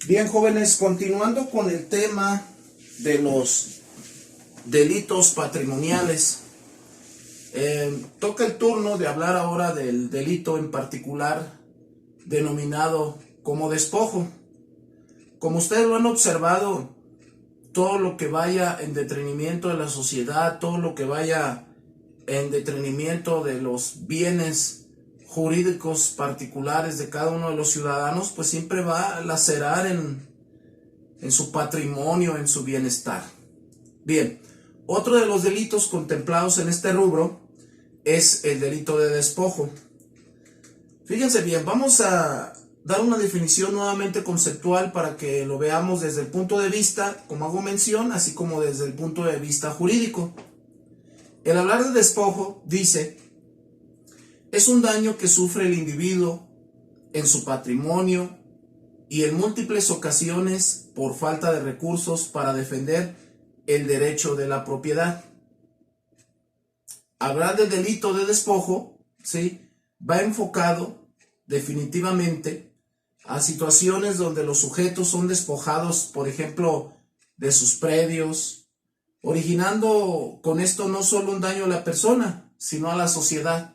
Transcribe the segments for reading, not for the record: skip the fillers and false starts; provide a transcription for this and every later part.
Bien, jóvenes, continuando con el tema de los delitos patrimoniales, toca el turno de hablar ahora del delito en particular denominado como despojo. Como ustedes lo han observado, todo lo que vaya en detrimento de la sociedad, todo lo que vaya en detrimento de los bienes jurídicos particulares de cada uno de los ciudadanos, pues siempre va a lacerar en su patrimonio, en su bienestar. Bien, otro de los delitos contemplados en este rubro es el delito de despojo. Fíjense bien, vamos a dar una definición nuevamente conceptual para que lo veamos desde el punto de vista, como hago mención, así como desde el punto de vista jurídico. El hablar de despojo dice: es un daño que sufre el individuo en su patrimonio y en múltiples ocasiones por falta de recursos para defender el derecho de la propiedad. Hablar del delito de despojo, ¿sí?, va enfocado definitivamente a situaciones donde los sujetos son despojados, por ejemplo, de sus predios, originando con esto no solo un daño a la persona, sino a la sociedad.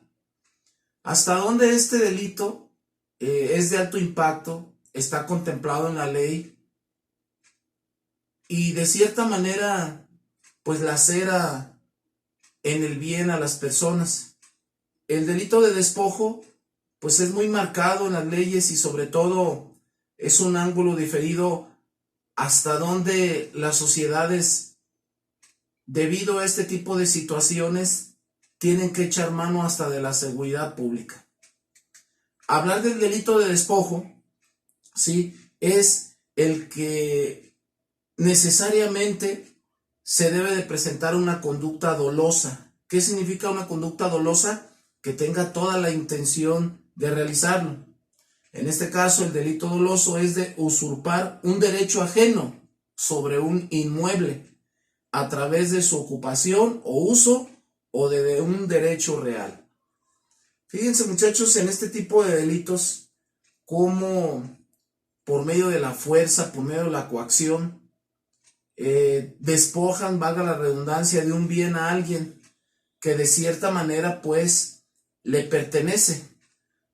Hasta donde este delito es de alto impacto, está contemplado en la ley y de cierta manera pues lacera en el bien a las personas. El delito de despojo pues es muy marcado en las leyes y sobre todo es un ángulo diferido hasta donde las sociedades, debido a este tipo de situaciones, tienen que echar mano hasta de la seguridad pública. Hablar del delito de despojo, ¿sí?, es el que necesariamente se debe de presentar una conducta dolosa. ¿Qué significa una conducta dolosa? Que tenga toda la intención de realizarlo. En este caso, el delito doloso es de usurpar un derecho ajeno sobre un inmueble a través de su ocupación o uso o de un derecho real. Fíjense, muchachos, en este tipo de delitos, cómo por medio de la fuerza, por medio de la coacción, despojan, valga la redundancia, de un bien a alguien que de cierta manera pues le pertenece.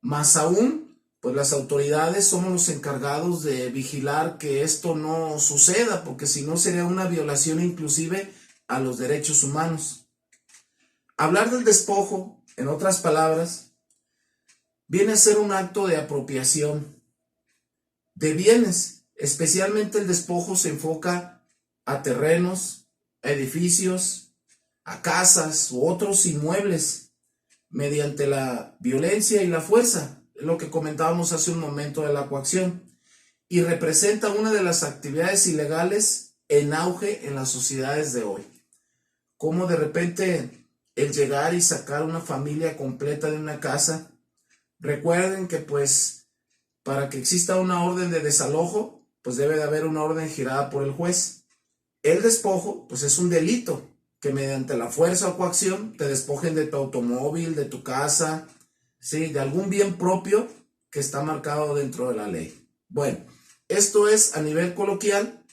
Más aún, pues las autoridades somos los encargados de vigilar que esto no suceda, porque si no sería una violación inclusive a los derechos humanos. Hablar del despojo, en otras palabras, viene a ser un acto de apropiación de bienes. Especialmente el despojo se enfoca a terrenos, a edificios, a casas u otros inmuebles mediante la violencia y la fuerza, lo que comentábamos hace un momento de la coacción, y representa una de las actividades ilegales en auge en las sociedades de hoy. Como de repente el llegar y sacar una familia completa de una casa. Recuerden que pues para que exista una orden de desalojo, pues debe de haber una orden girada por el juez. El despojo pues es un delito que mediante la fuerza o coacción te despojen de tu automóvil, de tu casa, ¿sí?, de algún bien propio que está marcado dentro de la ley. Bueno, esto es a nivel coloquial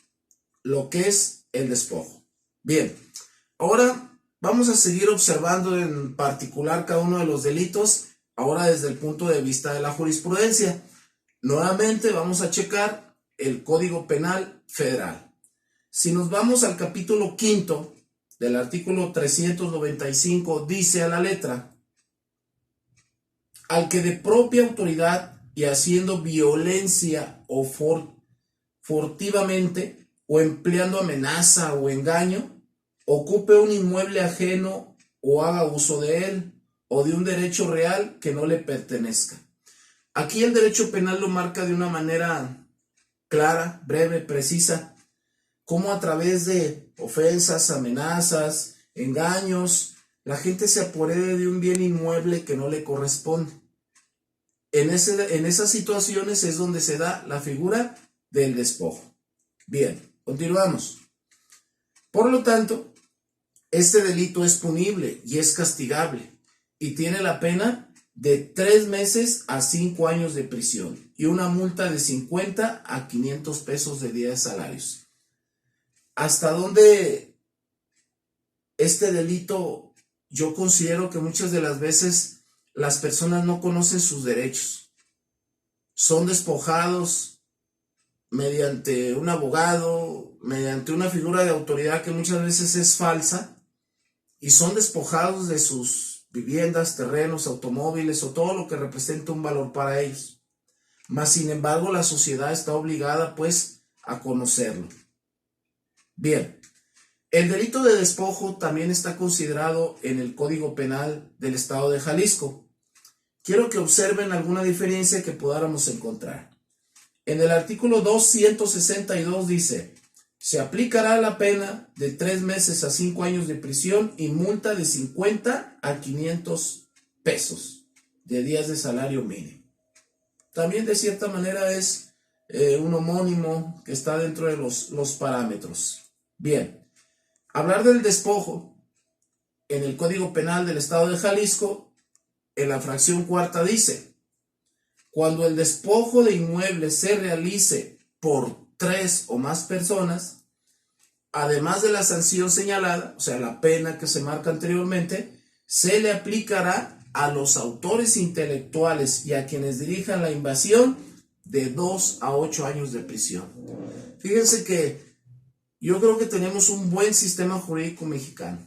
lo que es el despojo. Bien, ahora vamos a seguir observando en particular cada uno de los delitos, ahora desde el punto de vista de la jurisprudencia. Nuevamente vamos a checar el Código Penal Federal. Si nos vamos al capítulo 5 del artículo 395, dice a la letra: al que de propia autoridad y haciendo violencia o furtivamente o empleando amenaza o engaño, ocupe un inmueble ajeno o haga uso de él o de un derecho real que no le pertenezca. Aquí el derecho penal lo marca de una manera clara, breve, precisa, cómo a través de ofensas, amenazas, engaños, la gente se apodera de un bien inmueble que no le corresponde. En esas situaciones es donde se da la figura del despojo. Bien, continuamos. Por lo tanto, este delito es punible y es castigable y tiene la pena de 3 meses a 5 años de prisión y una multa de 50 a 500 pesos de 10 salarios. ¿Hasta dónde este delito? Yo considero que muchas de las veces las personas no conocen sus derechos. Son despojados mediante un abogado, mediante una figura de autoridad que muchas veces es falsa, y son despojados de sus viviendas, terrenos, automóviles o todo lo que representa un valor para ellos. Mas, sin embargo, la sociedad está obligada, pues, a conocerlo. Bien, el delito de despojo también está considerado en el Código Penal del Estado de Jalisco. Quiero que observen alguna diferencia que podamos encontrar. En el artículo 262 dice: se aplicará la pena de 3 meses a 5 años de prisión y multa de 50 a 500 pesos de días de salario mínimo. También de cierta manera es un homónimo que está dentro de los parámetros. Bien, hablar del despojo en el Código Penal del Estado de Jalisco, en la fracción cuarta dice: cuando el despojo de inmuebles se realice por 3 o más personas, además de la sanción señalada, o sea, la pena que se marca anteriormente, se le aplicará a los autores intelectuales y a quienes dirijan la invasión de 2 a 8 años de prisión. Fíjense que yo creo que tenemos un buen sistema jurídico mexicano.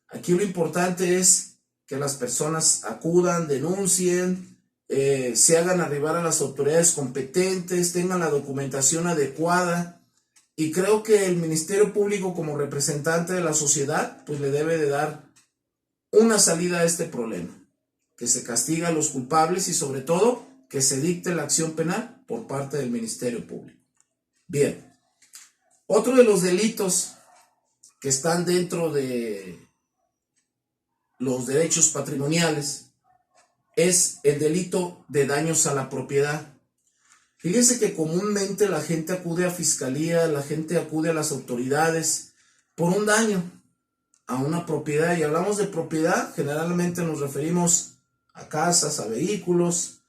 Aquí lo importante es que las personas acudan, denuncien, se hagan arribar a las autoridades competentes, tengan la documentación adecuada, y creo que el Ministerio Público, como representante de la sociedad, pues le debe de dar una salida a este problema, que se castiga a los culpables y sobre todo que se dicte la acción penal por parte del Ministerio Público. Bien, otro de los delitos que están dentro de los derechos patrimoniales es el delito de daños a la propiedad. Fíjense que comúnmente la gente acude a fiscalía, la gente acude a las autoridades por un daño a una propiedad, y hablamos de propiedad, generalmente nos referimos a casas, a vehículos,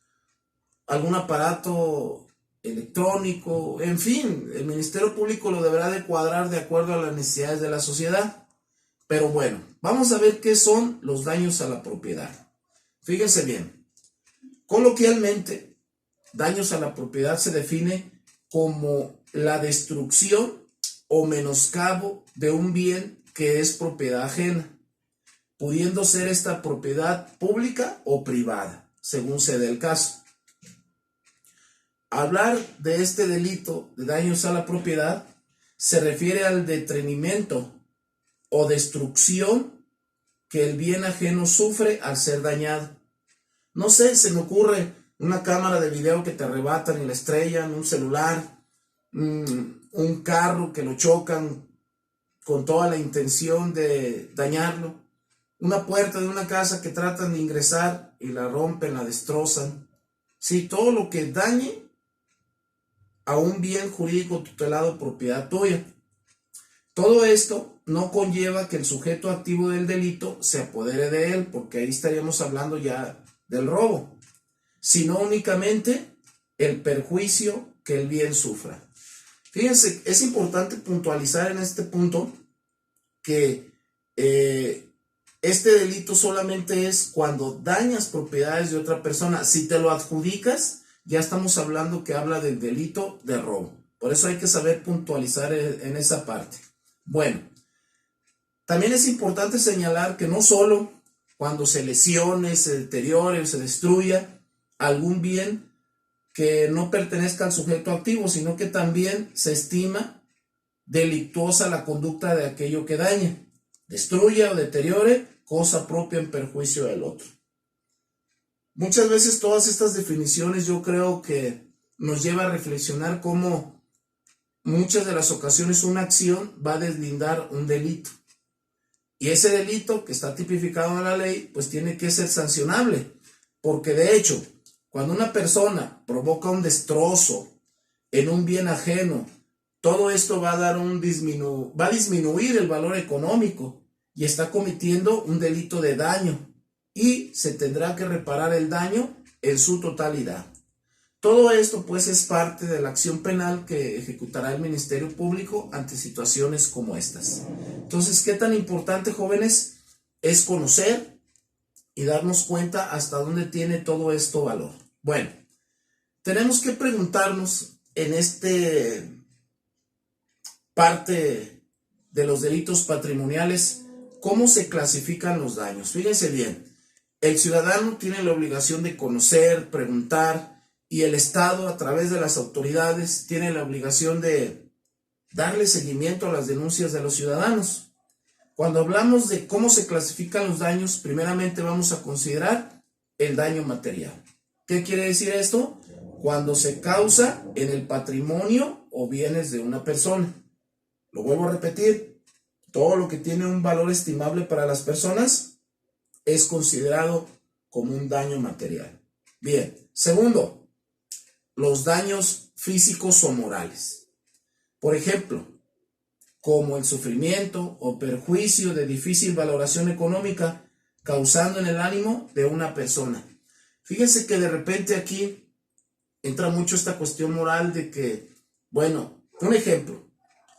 algún aparato electrónico, en fin, el Ministerio Público lo deberá de cuadrar de acuerdo a las necesidades de la sociedad. Pero bueno, vamos a ver qué son los daños a la propiedad. Fíjense bien, coloquialmente, daños a la propiedad se define como la destrucción o menoscabo de un bien que es propiedad ajena, pudiendo ser esta propiedad pública o privada, según se dé el caso. Hablar de este delito de daños a la propiedad se refiere al detrimento o destrucción que el bien ajeno sufre al ser dañado. No sé, se me ocurre una cámara de video que te arrebatan y la estrellan, un celular, un carro que lo chocan con toda la intención de dañarlo, una puerta de una casa que tratan de ingresar y la rompen, la destrozan. Sí, todo lo que dañe a un bien jurídico tutelado propiedad tuya. Todo esto no conlleva que el sujeto activo del delito se apodere de él, porque ahí estaríamos hablando ya del robo, sino únicamente el perjuicio que el bien sufra. Fíjense, es importante puntualizar en este punto que este delito solamente es cuando dañas propiedades de otra persona. Si te lo adjudicas, ya estamos hablando que habla del delito de robo. Por eso hay que saber puntualizar en esa parte. Bueno, también es importante señalar que no solo cuando se lesione, se deteriore o se destruya algún bien que no pertenezca al sujeto activo, sino que también se estima delictuosa la conducta de aquello que daña, destruya o deteriore cosa propia en perjuicio del otro. Muchas veces todas estas definiciones yo creo que nos lleva a reflexionar cómo muchas de las ocasiones una acción va a deslindar un delito. Y ese delito que está tipificado en la ley, pues tiene que ser sancionable, porque de hecho, cuando una persona provoca un destrozo en un bien ajeno, todo esto va a dar va a disminuir el valor económico y está cometiendo un delito de daño. y se tendrá que reparar el daño en su totalidad. Todo esto pues es parte de la acción penal que ejecutará el Ministerio Público ante situaciones como estas. Entonces, ¿qué tan importante, jóvenes, es conocer y darnos cuenta hasta dónde tiene todo esto valor? Bueno, tenemos que preguntarnos en este parte de los delitos patrimoniales, ¿cómo se clasifican los daños? Fíjense bien, el ciudadano tiene la obligación de conocer, preguntar, y el Estado, a través de las autoridades, tiene la obligación de darle seguimiento a las denuncias de los ciudadanos. Cuando hablamos de cómo se clasifican los daños, primeramente vamos a considerar el daño material. ¿Qué quiere decir esto? Cuando se causa en el patrimonio o bienes de una persona. Lo vuelvo a repetir, todo lo que tiene un valor estimable para las personas es considerado como un daño material. Bien, segundo, los daños físicos o morales. Por ejemplo, como el sufrimiento o perjuicio de difícil valoración económica causando en el ánimo de una persona. Fíjense que de repente aquí entra mucho esta cuestión moral de que, bueno, un ejemplo,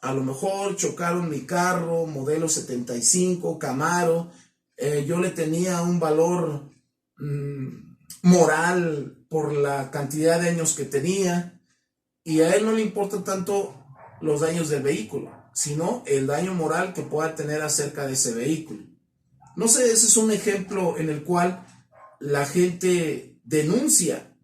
a lo mejor chocaron mi carro, modelo 75, Camaro, yo le tenía un valor moral por la cantidad de años que tenía, y a él no le importa tanto los daños del vehículo, sino el daño moral que pueda tener acerca de ese vehículo. No sé, ese es un ejemplo en el cual la gente denuncia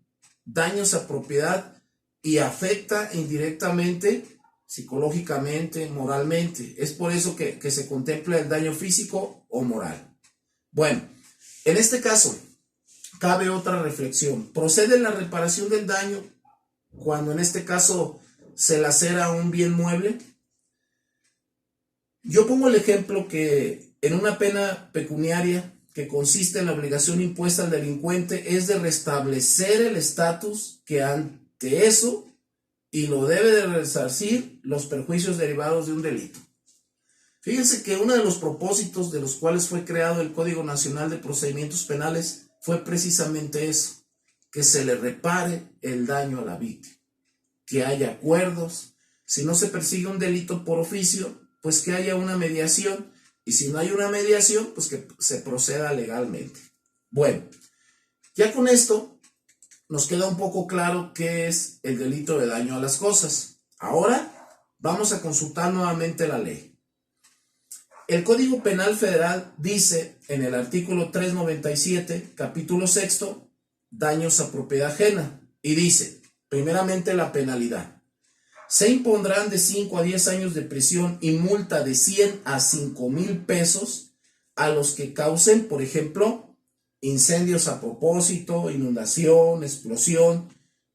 daños a propiedad y afecta indirectamente, psicológicamente, moralmente. Es por eso que se contempla el daño físico o moral. Bueno, en este caso, cabe otra reflexión. ¿Procede la reparación del daño cuando en este caso se lacera un bien mueble? Yo pongo el ejemplo que en una pena pecuniaria que consiste en la obligación impuesta al delincuente es de restablecer el estatus que ante eso y lo debe de resarcir los perjuicios derivados de un delito. Fíjense que uno de los propósitos de los cuales fue creado el Código Nacional de Procedimientos Penales fue precisamente eso, que se le repare el daño a la víctima, que haya acuerdos, si no se persigue un delito por oficio, pues que haya una mediación, y si no hay una mediación, pues que se proceda legalmente. Bueno, ya con esto nos queda un poco claro qué es el delito de daño a las cosas. Ahora vamos a consultar nuevamente la ley. El Código Penal Federal dice en el artículo 397, capítulo 6, daños a propiedad ajena, y dice, primeramente, la penalidad. Se impondrán de 5 a 10 años de prisión y multa de 100 a 5,000 pesos a los que causen, por ejemplo, incendios a propósito, inundación, explosión,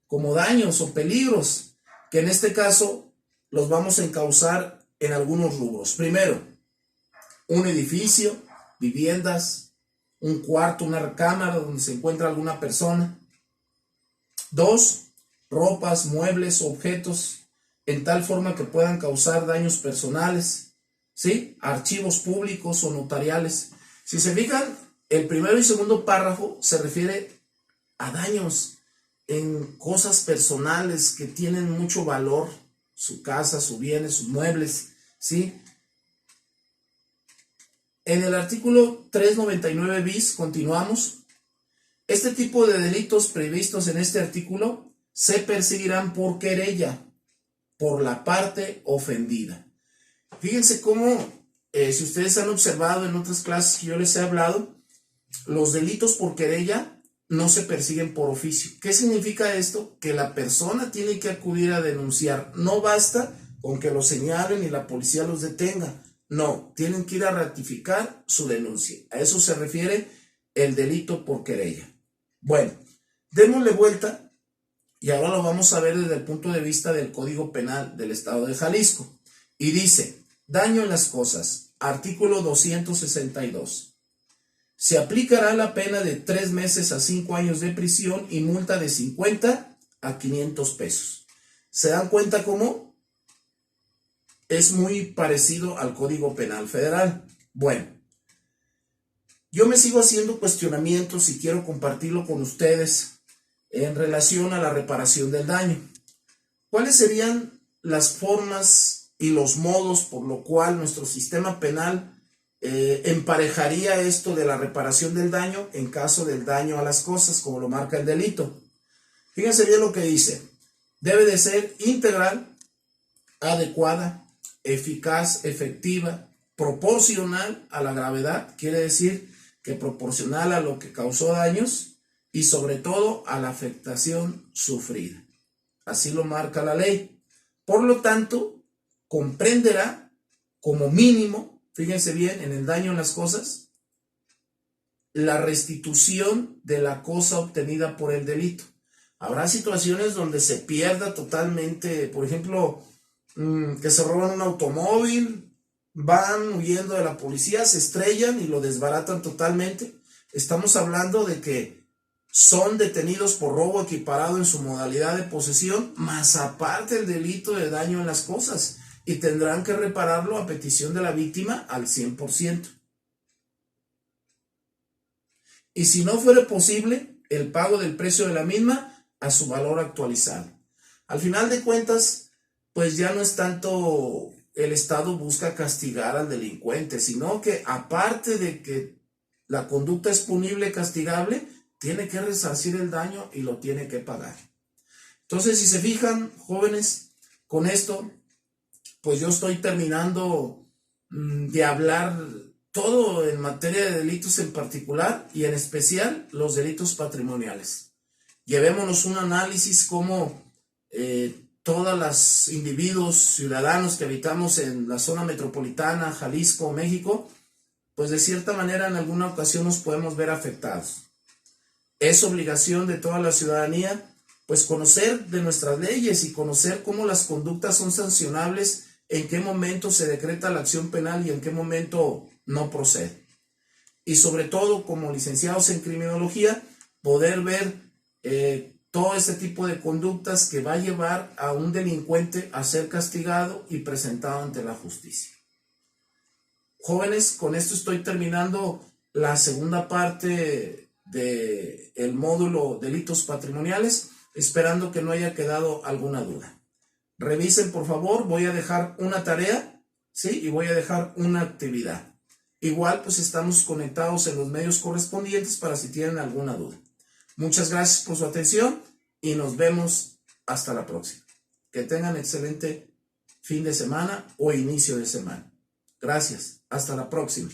como daños o peligros, que en este caso los vamos a encauzar en algunos rubros. Primero, un edificio, viviendas, un cuarto, una recámara donde se encuentra alguna persona. 2, ropas, muebles, objetos, en tal forma que puedan causar daños personales, ¿sí? Archivos públicos o notariales. Si se fijan, el primero y segundo párrafo se refiere a daños en cosas personales que tienen mucho valor, su casa, sus bienes, sus muebles, ¿sí? En el artículo 399 bis, continuamos. Este tipo de delitos previstos en este artículo se perseguirán por querella, por la parte ofendida. Fíjense cómo, si ustedes han observado en otras clases que yo les he hablado, los delitos por querella no se persiguen por oficio. ¿Qué significa esto? Que la persona tiene que acudir a denunciar. No basta con que lo señalen y la policía los detenga. No, tienen que ir a ratificar su denuncia. A eso se refiere el delito por querella. Bueno, démosle vuelta y ahora lo vamos a ver desde el punto de vista del Código Penal del Estado de Jalisco. Y dice, daño en las cosas, artículo 262. Se aplicará la pena de 3 meses a 5 años de prisión y multa de 50 a 500 pesos. ¿Se dan cuenta cómo? Es muy parecido al Código Penal Federal. Bueno, yo me sigo haciendo cuestionamientos y quiero compartirlo con ustedes en relación a la reparación del daño. ¿Cuáles serían las formas y los modos por lo cual nuestro sistema penal emparejaría esto de la reparación del daño en caso del daño a las cosas, como lo marca el delito? Fíjense bien lo que dice. Debe de ser integral, adecuada, eficaz, efectiva, proporcional a la gravedad, quiere decir que proporcional a lo que causó daños y sobre todo a la afectación sufrida. Así lo marca la ley. Por lo tanto, comprenderá como mínimo, fíjense bien, en el daño en las cosas, la restitución de la cosa obtenida por el delito. Habrá situaciones donde se pierda totalmente, por ejemplo, que se roban un automóvil, van huyendo de la policía, se estrellan y lo desbaratan totalmente. Estamos hablando de que son detenidos por robo equiparado en su modalidad de posesión, más aparte el delito de daño en las cosas, y tendrán que repararlo a petición de la víctima al 100%. Y si no fuera posible, el pago del precio de la misma a su valor actualizado. Al final de cuentas, pues ya no es tanto el Estado busca castigar al delincuente, sino que aparte de que la conducta es punible, castigable, tiene que resarcir el daño y lo tiene que pagar. Entonces, si se fijan, jóvenes, con esto, pues yo estoy terminando de hablar todo en materia de delitos en particular y en especial los delitos patrimoniales. Llevémonos un análisis cómo todos los individuos, ciudadanos que habitamos en la zona metropolitana, Jalisco, México, pues de cierta manera en alguna ocasión nos podemos ver afectados. Es obligación de toda la ciudadanía, pues conocer de nuestras leyes y conocer cómo las conductas son sancionables, en qué momento se decreta la acción penal y en qué momento no procede. Y sobre todo, como licenciados en criminología, poder ver todo este tipo de conductas que va a llevar a un delincuente a ser castigado y presentado ante la justicia. Jóvenes, con esto estoy terminando la segunda parte del módulo delitos patrimoniales, esperando que no haya quedado alguna duda. Revisen, por favor, voy a dejar una tarea, ¿sí? Y voy a dejar una actividad. Igual, pues estamos conectados en los medios correspondientes para si tienen alguna duda. Muchas gracias por su atención y nos vemos hasta la próxima. Que tengan excelente fin de semana o inicio de semana. Gracias. Hasta la próxima.